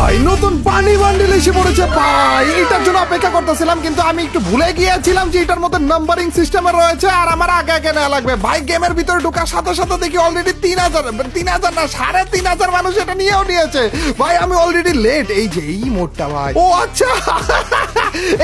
ভাই নতুন bunny bundle এসে পড়েছে ভাই, এটার জন্য অপেক্ষা করতেছিলাম কিন্তু আমি একটু ভুলে গিয়েছিলাম যে এটার মধ্যে নাম্বারিং সিস্টেমে রয়েছে আর আমার আগে আগে নেওয়া লাগবে। ভাই গেমের ভিতরে ঢোকার সাথে সাথে দেখি অলরেডি 3000 না 3500 মানুষ এটা নিয়েও নিয়েছে। ভাই আমি অলরেডি লেট। এই যে এই মোডটা ভাই, ও আচ্ছা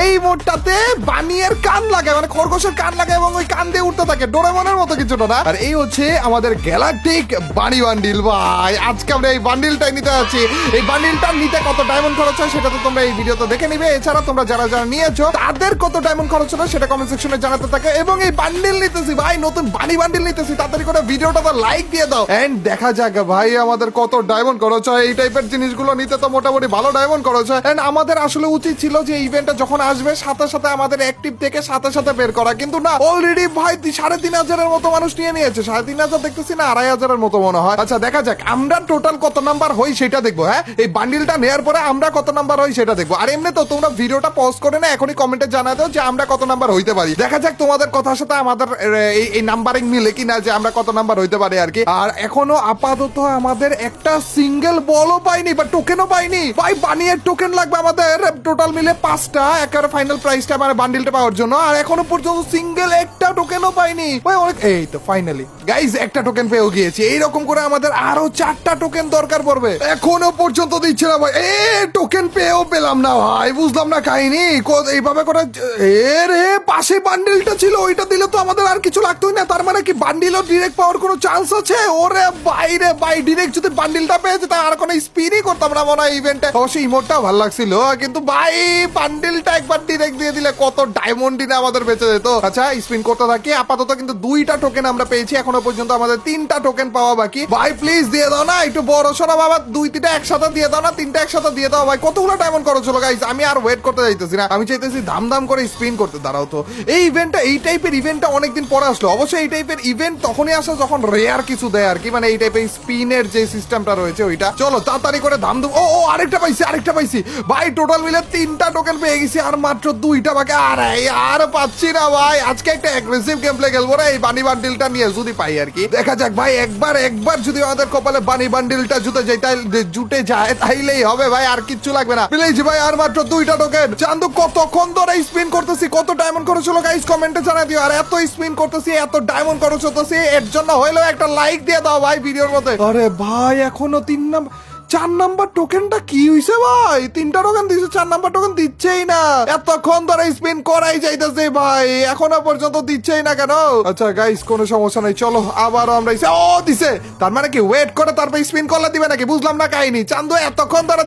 এই মোডটাতে বানিয়ের কান লাগে, মানে খরগোশের কান লাগে এবং ওই কান দিয়ে উঠতে থাকে, ডোরেমনের মতো কিছুটা না। আর এই হচ্ছে আমাদের গ্যালাকটিক বানি বান্ডিল। ভাই আজকে আমরা এই বান্ডিলটাই নিতে যাচ্ছি। এই বান্ডিলটা নিতে কত ডায়মন্ড খরচ হয় সেটা তো তোমরা এই ভিডিওতে দেখে নিবে। এছাড়া তোমরা যারা যারা নিয়েছো তাদের কত ডায়মন্ড খরচ হলো সেটা কমেন্ট সেকশনে জানাতে থাকে। এবং এই বান্ডিল নিতেছি ভাই, নতুন বানি বান্ডিল নিতেছি, তাড়াতাড়ি করে ভিডিওটা তো লাইক দিয়ে দাও এন্ড দেখা যাক ভাই আমাদের কত ডায়মন্ড খরচ হয়। এই টাইপের জিনিসগুলো নিতে তো মোটামুটি ভালো ডায়মন্ড খরচ হয়। এন্ড আমাদের আসলে উচিত ছিল যে ইভেন্টটা যখন আসবে সাথে সাথে আমাদের অ্যাক্টিভ থেকে সাথে সাথে বের করা, কিন্তু না, অলরেডি ভাই 3500 এর মতো মানুষ নিয়ে নিয়েছে। 3500 দেখতেছি না 2500 এর মতো মনে হয়। আচ্ছা দেখা যাক আমরা টোটাল কত নাম্বার হই সেটা দেখবো। হ্যাঁ এই বান্ডিলটা নেওয়ার পরে আমরা কত নাম্বার হই সেটা দেখবো। আর এমনি তো তোমরা ভিডিওটা পজ করে না এখনই কমেন্টে জানা দাও যে আমরা কত নাম্বার হইতে পারি। দেখা যাক তোমাদের কথার সাথে আমাদের এই নাম্বারিং মিলে কিনা যে আমরা কত নাম্বার হইতে পারি আর কি। আর এখনো আপাতত আমাদের একটা সিঙ্গেল বলও পাইনি বা টোকেনও পাইনি। ভাই বানিয়ের টোকেন লাগবে আমাদের টোটাল মিলে 5টা একেবারে ফাইনাল প্রাইসটা মানে বান্ডিলটা পাওয়ার জন্য। আর এখনো পর্যন্ত সিঙ্গেল একটা টোকেনও পাইনি ভাই। অনেক এই তো ফাইনালি গাইজ একটা টোকেন পেয়েও গিয়েছি। এইরকম করে আমাদের আরো 4টা টোকেন দরকার পড়বে, এখনো পর্যন্ত দিচ্ছে না ভাই। টোকেন পেয়েও পেলাম না ভাই, বুঝলাম না কাহিনী এইভাবে করে। রে পাশে বান্ডিলটা ছিল, ওইটা দিলে তো আমাদের আর কিছু লাগতোই না। তার মানে কি বান্ডিলও ডিরেক্ট পাওয়ার কোনো চান্স আছে? ওরে বাইরে ভাই ডিরেক্ট যদি বান্ডিলটা পেয়ে যেত আর কোনো স্পিনই করতাম না মনে হয় ইভেন্টে। অবশ্যই ইমোটটাও ভালো লাগছিল কিন্তু ভাই বান্ডিলটা একবার ডিরেক্ট দিয়ে দিলে কত ডায়মন্ড দিনে আমাদের বেঁচে যেত। আচ্ছা স্পিন করতে থাকি। আপাতত কিন্তু 2টা টোকেন আমরা পেয়েছি, এখনো পর্যন্ত আমাদের 3টা টোকেন পাওয়া বাকি। ভাই প্লিজ দিয়ে দাও না, একটু বড় সড়ো বাবা, 2-3টা একসাথে দিয়ে দাও না, 3টা একসাথে দিয়ে দাও ভাই। কতগুলো ডায়মন্ড খরচ হলো গাইস, আমি আর ওয়েট করতে চাইতেছি না, আমি চাইতেছি দাম দাম করে স্পিন করতে। দাঁড়াও তো, এই ইভেন্টটা এই টাইপের ইভেন্টটা অনেকদিন পরে আসলো। অবশ্যই এই টাইপের ইভেন্ট তখনই আসে যখন রেয়ার কিছু দেয় আর কি, মানে এই টাইপের স্পিনের যে সিস্টেমটা রয়েছে ওইটা। চলো তাড়াতাড়ি করে দাম দেবো। ও আরেকটা পাইছি ভাই, টোটাল মিলে 3টা টোকেন পেয়ে গেছি আর মাত্র 2টা বাকি। আর পাচ্ছি না ভাই। আজকে একটা অ্যাগ্রেসিভ গেম প্লে খেলবো রে এই বানি বান্ডিলটা নিয়ে, যদি পাই আর কি। দেখা যাক ভাই, একবার যদি আমাদের কপালে বানি বান্ডিলটা জুটে যায় তাইলেই হবে ভাই, আর কিচ্ছু লাগবে না। প্লিজ ভাই আর মাত্র 2টা টোকেন। চান্দু কতক্ষণ ধরে স্পিন করতেছি, কত ডায়মন্ড খরচ হলো গাইস কমেন্টে জানাই দিও। আর এত স্পিন করতেছি, এত ডায়মন্ড খরচ হতেছি, এর জন্য হইলেও একটা লাইক দিয়ে দাও ভাই ভিডিওর মধ্যে। আরে ভাই এখনো 4 নাম্বার টোকেনটা কি হইছে ভাই? 3টা টোকেন দিছে, 4 নাম্বার টোকেন দিচ্ছেই না। এতক্ষণ ধরে স্পিন করাই যাইতেছে ভাই, এখনো পর্যন্ত দিচ্ছেই না কেন? আচ্ছা গাইস কোনো সমস্যা নাই, চলো আবারও আমরা দিছে। তার মানে কি ওয়েট করে তারপর স্পিন করলে দিবে নাকি? বুঝলাম না কাহিনী। চান্দু এতক্ষণ ধরে